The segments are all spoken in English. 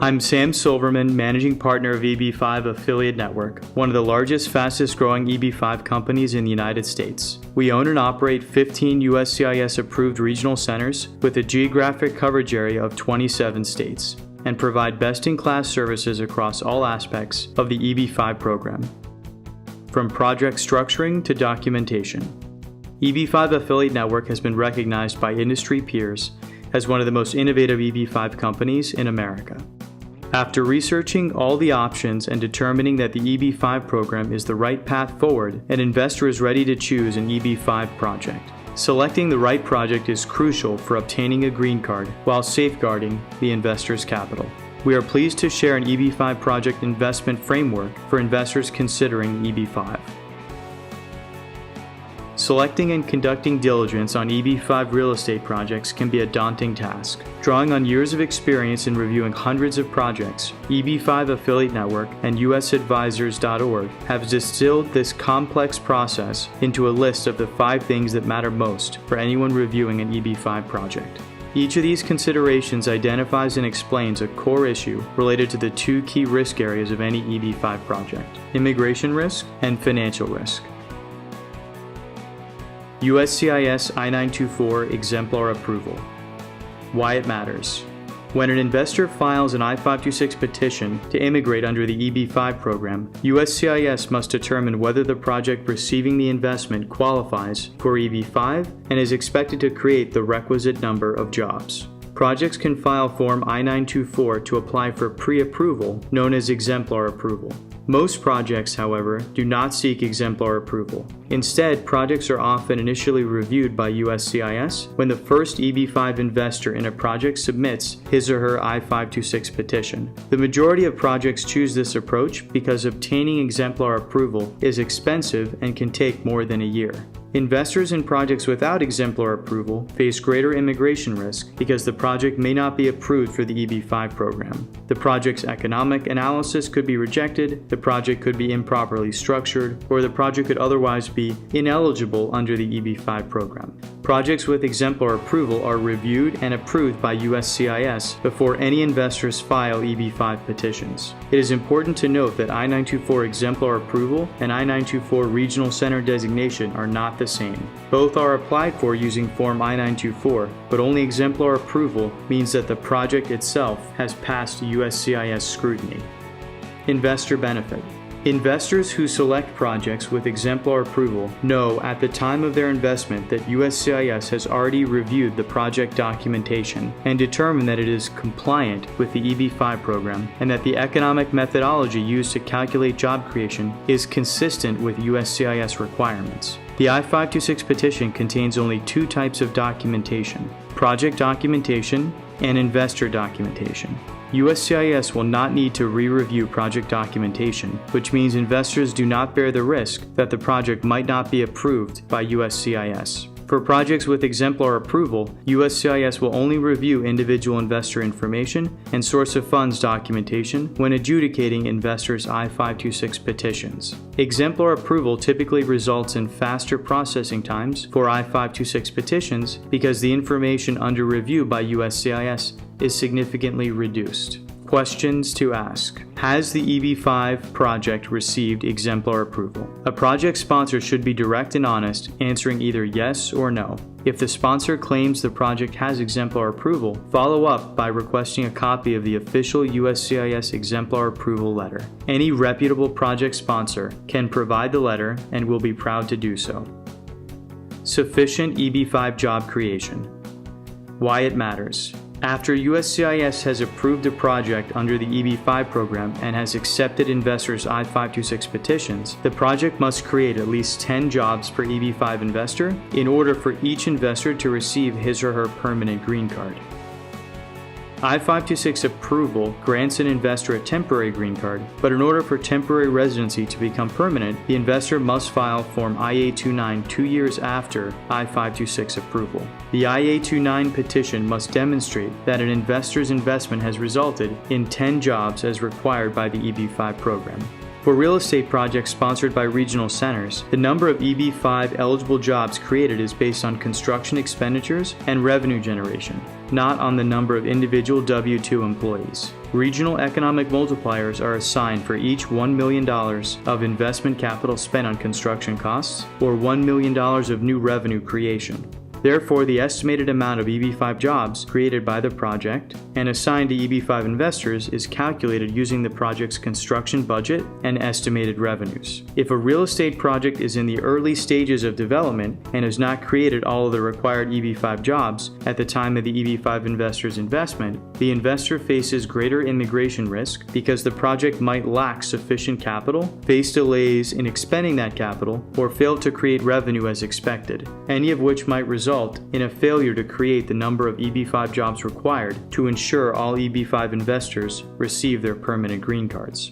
I'm Sam Silverman, Managing Partner of EB-5 Affiliate Network, one of the largest, fastest-growing EB-5 companies in the United States. We own and operate 15 USCIS-approved regional centers with a geographic coverage area of 27 states, and provide best-in-class services across all aspects of the EB-5 program, from project structuring to documentation. EB-5 Affiliate Network has been recognized by industry peers as one of the most innovative EB-5 companies in America. After researching all the options and determining that the EB-5 program is the right path forward, an investor is ready to choose an EB-5 project. Selecting the right project is crucial for obtaining a green card while safeguarding the investor's capital. We are pleased to share an EB-5 project investment framework for investors considering EB-5. Selecting and conducting diligence on EB-5 real estate projects can be a daunting task. Drawing on years of experience in reviewing hundreds of projects, EB-5 Affiliate Network and USadvisors.org have distilled this complex process into a list of the 5 things that matter most for anyone reviewing an EB-5 project. Each of these considerations identifies and explains a core issue related to the 2 key risk areas of any EB-5 project: immigration risk and financial risk. USCIS I-924 Exemplar Approval. Why it matters. When an investor files an I-526 petition to immigrate under the EB-5 program, USCIS must determine whether the project receiving the investment qualifies for EB-5 and is expected to create the requisite number of jobs. Projects can file Form I-924 to apply for pre-approval, known as exemplar approval. Most projects, however, do not seek exemplar approval. Instead, projects are often initially reviewed by USCIS when the first EB-5 investor in a project submits his or her I-526 petition. The majority of projects choose this approach because obtaining exemplar approval is expensive and can take more than a year. Investors in projects without exemplar approval face greater immigration risk because the project may not be approved for the EB-5 program. The project's economic analysis could be rejected, the project could be improperly structured, or the project could otherwise be ineligible under the EB-5 program. Projects with exemplar approval are reviewed and approved by USCIS before any investors file EB-5 petitions. It is important to note that I-924 exemplar approval and I-924 regional center designation are not the same. Both are applied for using Form I-924, but only exemplar approval means that the project itself has passed USCIS scrutiny. Investor benefit. Investors who select projects with exemplar approval know at the time of their investment that USCIS has already reviewed the project documentation and determined that it is compliant with the EB-5 program and that the economic methodology used to calculate job creation is consistent with USCIS requirements. The I-526 petition contains only 2 types of documentation: project documentation and investor documentation. USCIS will not need to re-review project documentation, which means investors do not bear the risk that the project might not be approved by USCIS. For projects with exemplar approval, USCIS will only review individual investor information and source of funds documentation when adjudicating investors' I-526 petitions. Exemplar approval typically results in faster processing times for I-526 petitions because the information under review by USCIS is significantly reduced. Questions to ask. Has the EB-5 project received exemplar approval? A project sponsor should be direct and honest, answering either yes or no. If the sponsor claims the project has exemplar approval, follow up by requesting a copy of the official USCIS exemplar approval letter. Any reputable project sponsor can provide the letter and will be proud to do so. Sufficient EB-5 job creation. Why it matters. After USCIS has approved a project under the EB-5 program and has accepted investors' I-526 petitions, the project must create at least 10 jobs per EB-5 investor in order for each investor to receive his or her permanent green card. I-526 approval grants an investor a temporary green card, but in order for temporary residency to become permanent, the investor must file Form I-829 2 years after I-526 approval. The I-829 petition must demonstrate that an investor's investment has resulted in 10 jobs as required by the EB-5 program. For real estate projects sponsored by regional centers, the number of EB-5 eligible jobs created is based on construction expenditures and revenue generation. not on the number of individual W-2 employees. Regional economic multipliers are assigned for each $1 million of investment capital spent on construction costs or $1 million of new revenue creation. Therefore, the estimated amount of EB-5 jobs created by the project and assigned to EB-5 investors is calculated using the project's construction budget and estimated revenues. If a real estate project is in the early stages of development and has not created all of the required EB-5 jobs at the time of the EB-5 investor's investment, the investor faces greater immigration risk because the project might lack sufficient capital, face delays in expending that capital, or fail to create revenue as expected, any of which might result in a failure to create the number of EB-5 jobs required to ensure all EB-5 investors receive their permanent green cards.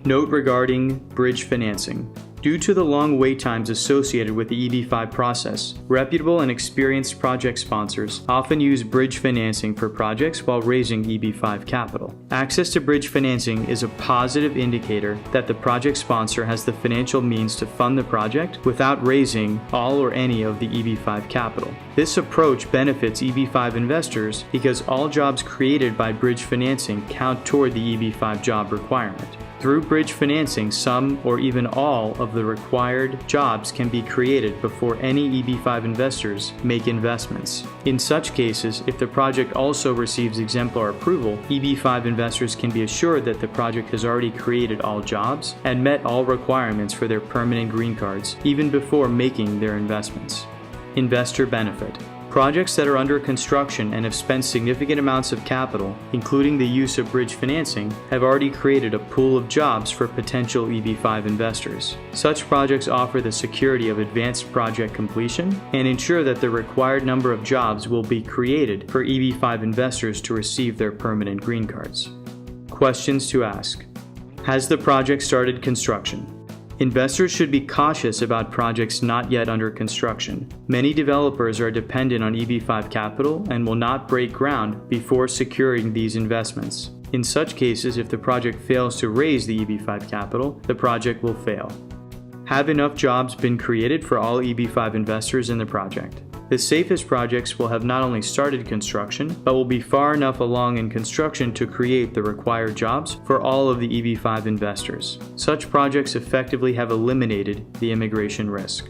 Note regarding bridge financing. Due to the long wait times associated with the EB-5 process, reputable and experienced project sponsors often use bridge financing for projects while raising EB-5 capital. Access to bridge financing is a positive indicator that the project sponsor has the financial means to fund the project without raising all or any of the EB-5 capital. This approach benefits EB-5 investors because all jobs created by bridge financing count toward the EB-5 job requirement. Through bridge financing, some or even all of the required jobs can be created before any EB-5 investors make investments. In such cases, if the project also receives exemplar approval, EB-5 investors can be assured that the project has already created all jobs and met all requirements for their permanent green cards even before making their investments. Investor benefit. Projects that are under construction and have spent significant amounts of capital, including the use of bridge financing, have already created a pool of jobs for potential EB-5 investors. Such projects offer the security of advanced project completion and ensure that the required number of jobs will be created for EB-5 investors to receive their permanent green cards. Questions to ask. Has the project started construction? Investors should be cautious about projects not yet under construction. Many developers are dependent on EB-5 capital and will not break ground before securing these investments. In such cases, if the project fails to raise the EB-5 capital, the project will fail. Have enough jobs been created for all EB-5 investors in the project? The safest projects will have not only started construction, but will be far enough along in construction to create the required jobs for all of the EB-5 investors. Such projects effectively have eliminated the immigration risk.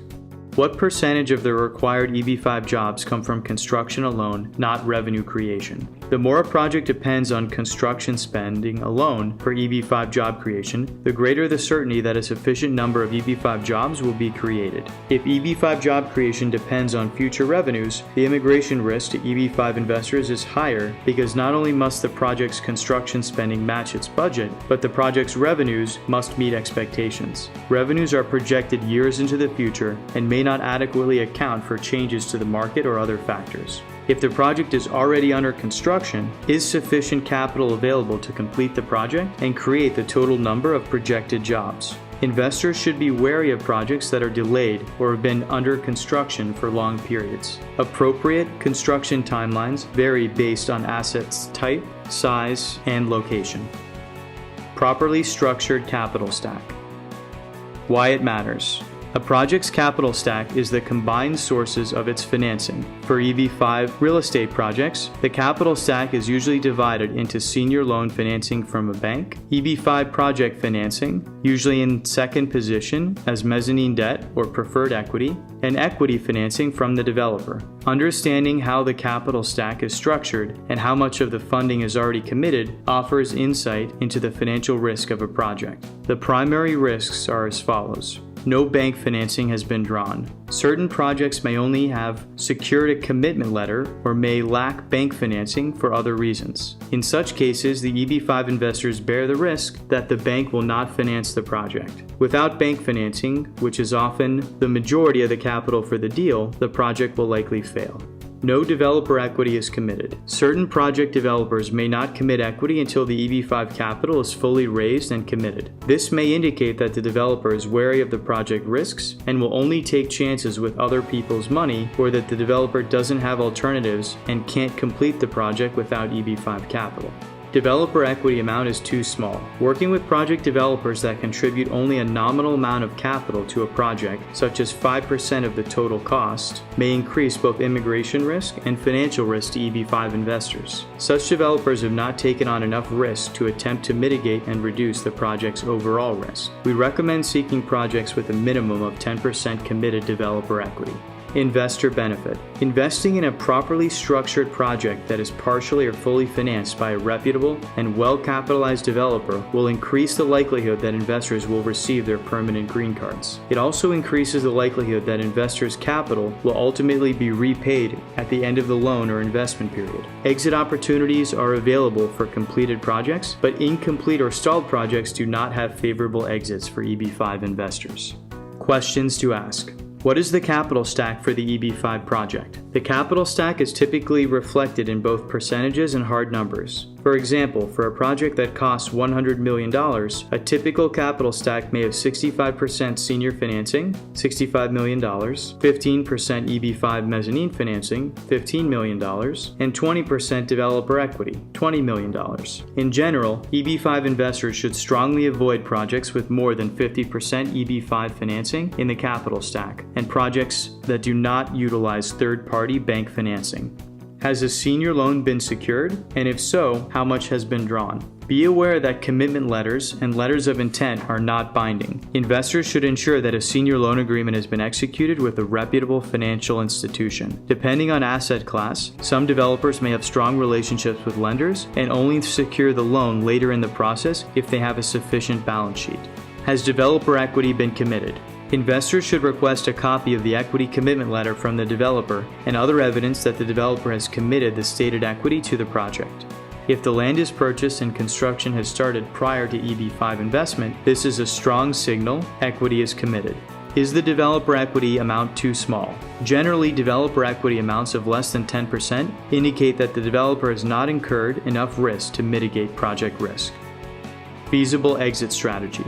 What percentage of the required EB-5 jobs come from construction alone, not revenue creation? The more a project depends on construction spending alone for EB-5 job creation, the greater the certainty that a sufficient number of EB-5 jobs will be created. If EB-5 job creation depends on future revenues, the immigration risk to EB-5 investors is higher because not only must the project's construction spending match its budget, but the project's revenues must meet expectations. Revenues are projected years into the future and may not adequately account for changes to the market or other factors. If the project is already under construction, is sufficient capital available to complete the project and create the total number of projected jobs? Investors should be wary of projects that are delayed or have been under construction for long periods. Appropriate construction timelines vary based on assets type, size, and location. Properly structured capital stack. Why it matters. A project's capital stack is the combined sources of its financing. For EB-5 real estate projects, the capital stack is usually divided into senior loan financing from a bank, EB-5 project financing, usually in second position as mezzanine debt or preferred equity, and equity financing from the developer. Understanding how the capital stack is structured and how much of the funding is already committed offers insight into the financial risk of a project. The primary risks are as follows. No bank financing has been drawn. Certain projects may only have secured a commitment letter or may lack bank financing for other reasons. In such cases, the EB-5 investors bear the risk that the bank will not finance the project. Without bank financing, which is often the majority of the capital for the deal, the project will likely fail. No developer equity is committed. Certain project developers may not commit equity until the EB-5 capital is fully raised and committed. This may indicate that the developer is wary of the project risks and will only take chances with other people's money, or that the developer doesn't have alternatives and can't complete the project without EB-5 capital. Developer equity amount is too small. Working with project developers that contribute only a nominal amount of capital to a project, such as 5% of the total cost, may increase both immigration risk and financial risk to EB-5 investors. Such developers have not taken on enough risk to attempt to mitigate and reduce the project's overall risk. We recommend seeking projects with a minimum of 10% committed developer equity. Investor benefit. Investing in a properly structured project that is partially or fully financed by a reputable and well-capitalized developer will increase the likelihood that investors will receive their permanent green cards. It also increases the likelihood that investors' capital will ultimately be repaid at the end of the loan or investment period. Exit opportunities are available for completed projects, but incomplete or stalled projects do not have favorable exits for EB-5 investors. Questions to ask. What is the capital stack for the EB-5 project? The capital stack is typically reflected in both percentages and hard numbers. For example, for a project that costs $100 million, a typical capital stack may have 65% senior financing, $65 million, 15% EB-5 mezzanine financing, $15 million, and 20% developer equity, $20 million. In general, EB-5 investors should strongly avoid projects with more than 50% EB-5 financing in the capital stack, and projects that do not utilize third-party bank financing. Has a senior loan been secured? And if so, how much has been drawn? Be aware that commitment letters and letters of intent are not binding. Investors should ensure that a senior loan agreement has been executed with a reputable financial institution. Depending on asset class, some developers may have strong relationships with lenders and only secure the loan later in the process if they have a sufficient balance sheet. Has developer equity been committed? Investors should request a copy of the equity commitment letter from the developer and other evidence that the developer has committed the stated equity to the project. If the land is purchased and construction has started prior to EB-5 investment, this is a strong signal equity is committed. Is the developer equity amount too small? Generally, developer equity amounts of less than 10% indicate that the developer has not incurred enough risk to mitigate project risk. Feasible exit strategy.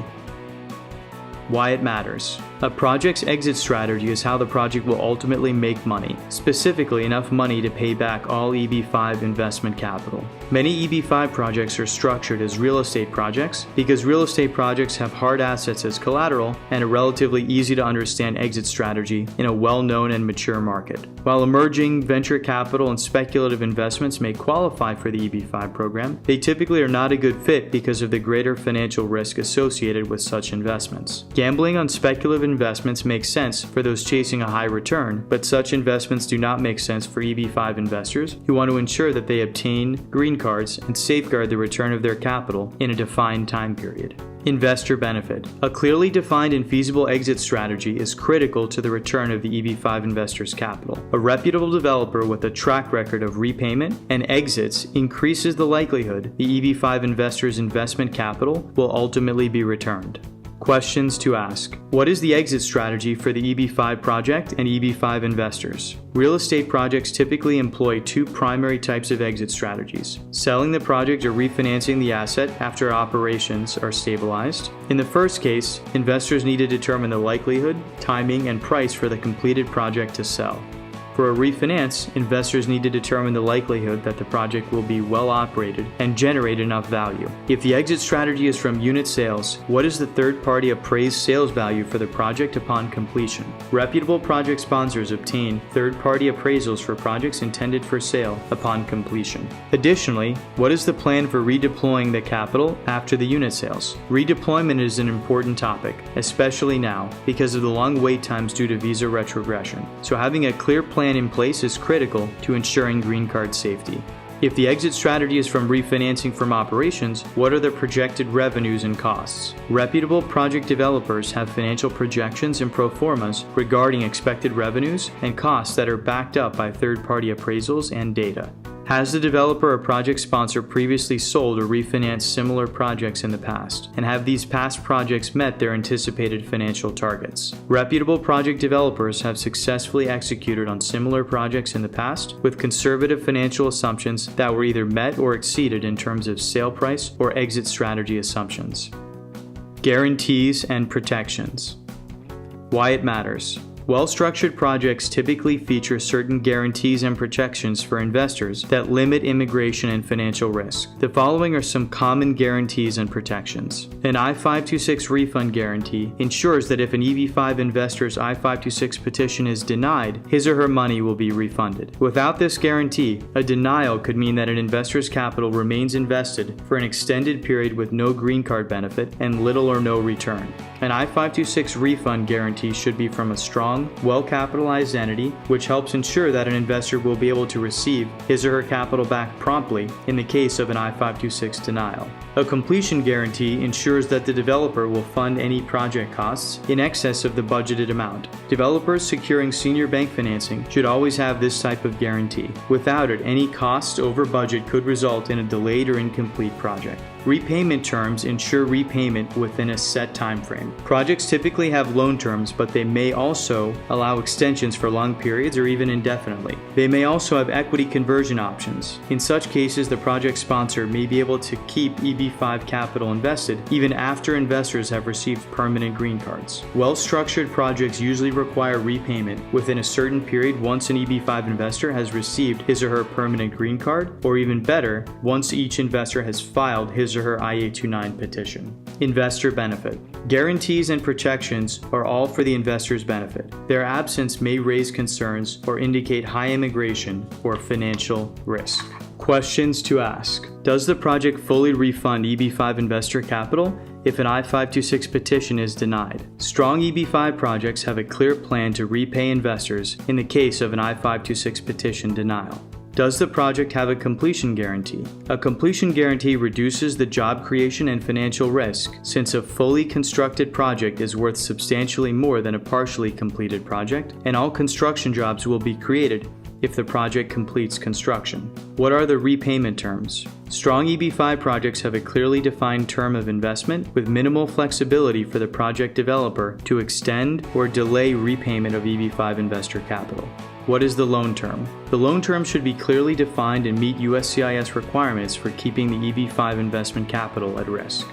Why it matters. A project's exit strategy is how the project will ultimately make money, specifically enough money to pay back all EB-5 investment capital. Many EB-5 projects are structured as real estate projects because real estate projects have hard assets as collateral and a relatively easy to understand exit strategy in a well-known and mature market. While emerging venture capital and speculative investments may qualify for the EB-5 program, they typically are not a good fit because of the greater financial risk associated with such investments. Gambling on speculative investments makes sense for those chasing a high return, but such investments do not make sense for EB-5 investors who want to ensure that they obtain green cards and safeguard the return of their capital in a defined time period. Investor benefit. A clearly defined and feasible exit strategy is critical to the return of the EB-5 investors' capital. A reputable developer with a track record of repayment and exits increases the likelihood the EB-5 investors' investment capital will ultimately be returned. Questions to ask. What is the exit strategy for the EB-5 project and EB-5 investors? Real estate projects typically employ two primary types of exit strategies: selling the project or refinancing the asset after operations are stabilized. In the first case, investors need to determine the likelihood, timing, and price for the completed project to sell. For a refinance, investors need to determine the likelihood that the project will be well operated and generate enough value. If the exit strategy is from unit sales, what is the third-party appraised sales value for the project upon completion? Reputable project sponsors obtain third-party appraisals for projects intended for sale upon completion. Additionally, what is the plan for redeploying the capital after the unit sales? Redeployment is an important topic, especially now, because of the long wait times due to visa retrogression. So having a clear plan in place is critical to ensuring green card safety. If the exit strategy is from refinancing from operations, what are the projected revenues and costs? Reputable project developers have financial projections and pro formas regarding expected revenues and costs that are backed up by third-party appraisals and data. Has the developer or project sponsor previously sold or refinanced similar projects in the past? And have these past projects met their anticipated financial targets? Reputable project developers have successfully executed on similar projects in the past with conservative financial assumptions that were either met or exceeded in terms of sale price or exit strategy assumptions. Guarantees and protections. Why it matters. Well-structured projects typically feature certain guarantees and protections for investors that limit immigration and financial risk. The following are some common guarantees and protections. An I-526 refund guarantee ensures that if an EB-5 investor's I-526 petition is denied, his or her money will be refunded. Without this guarantee, a denial could mean that an investor's capital remains invested for an extended period with no green card benefit and little or no return. An I-526 refund guarantee should be from a strong, well-capitalized entity, which helps ensure that an investor will be able to receive his or her capital back promptly in the case of an I-526 denial. A completion guarantee ensures that the developer will fund any project costs in excess of the budgeted amount. Developers securing senior bank financing should always have this type of guarantee. Without it, any cost over budget could result in a delayed or incomplete project. Repayment terms ensure repayment within a set time frame. Projects typically have loan terms, but they may also allow extensions for long periods or even indefinitely. They may also have equity conversion options. In such cases, the project sponsor may be able to keep EB-5 capital invested even after investors have received permanent green cards. Well-structured projects usually require repayment within a certain period once an EB-5 investor has received his or her permanent green card, or even better, once each investor has filed his or her I-829 petition. Investor benefit. Guarantees and protections are all for the investor's benefit. Their absence may raise concerns or indicate high immigration or financial risk. Questions to ask. Does the project fully refund EB-5 investor capital if an I-526 petition is denied? Strong EB-5 projects have a clear plan to repay investors in the case of an I-526 petition denial. Does the project have a completion guarantee? A completion guarantee reduces the job creation and financial risk, since a fully constructed project is worth substantially more than a partially completed project, and all construction jobs will be created if the project completes construction. What are the repayment terms? Strong EB-5 projects have a clearly defined term of investment with minimal flexibility for the project developer to extend or delay repayment of EB-5 investor capital. What is the loan term? The loan term should be clearly defined and meet USCIS requirements for keeping the EB-5 investment capital at risk.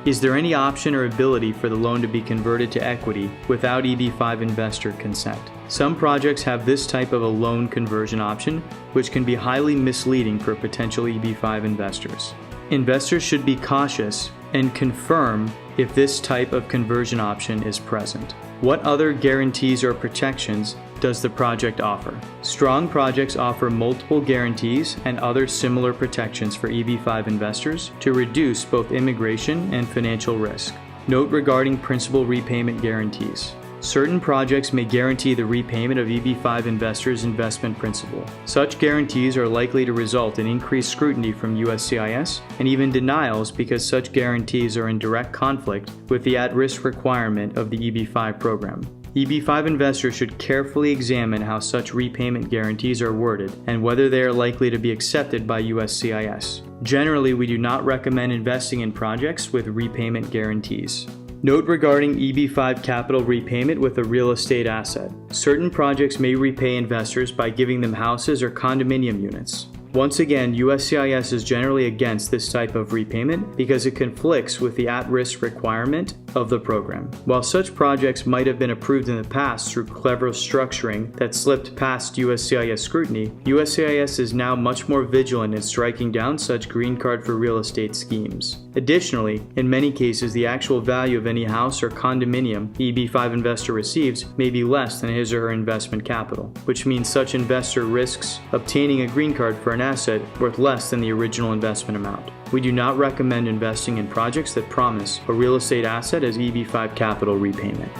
Is there any option or ability for the loan to be converted to equity without EB-5 investor consent? Some projects have this type of a loan conversion option, which can be highly misleading for potential EB-5 investors. Investors should be cautious and confirm if this type of conversion option is present. What other guarantees or protections does the project offer? Strong projects offer multiple guarantees and other similar protections for EB-5 investors to reduce both immigration and financial risk. Note regarding principal repayment guarantees. Certain projects may guarantee the repayment of EB-5 investors' investment principal. Such guarantees are likely to result in increased scrutiny from USCIS and even denials because such guarantees are in direct conflict with the at-risk requirement of the EB-5 program. EB-5 investors should carefully examine how such repayment guarantees are worded and whether they are likely to be accepted by USCIS. Generally, we do not recommend investing in projects with repayment guarantees. Note regarding EB-5 capital repayment with a real estate asset. Certain projects may repay investors by giving them houses or condominium units. Once again, USCIS is generally against this type of repayment because it conflicts with the at-risk requirement of the program. While such projects might have been approved in the past through clever structuring that slipped past USCIS scrutiny, USCIS is now much more vigilant in striking down such green card for real estate schemes. Additionally, in many cases, the actual value of any house or condominium the EB-5 investor receives may be less than his or her investment capital, which means such investor risks obtaining a green card for an asset worth less than the original investment amount. We do not recommend investing in projects that promise a real estate asset as EB-5 capital repayment.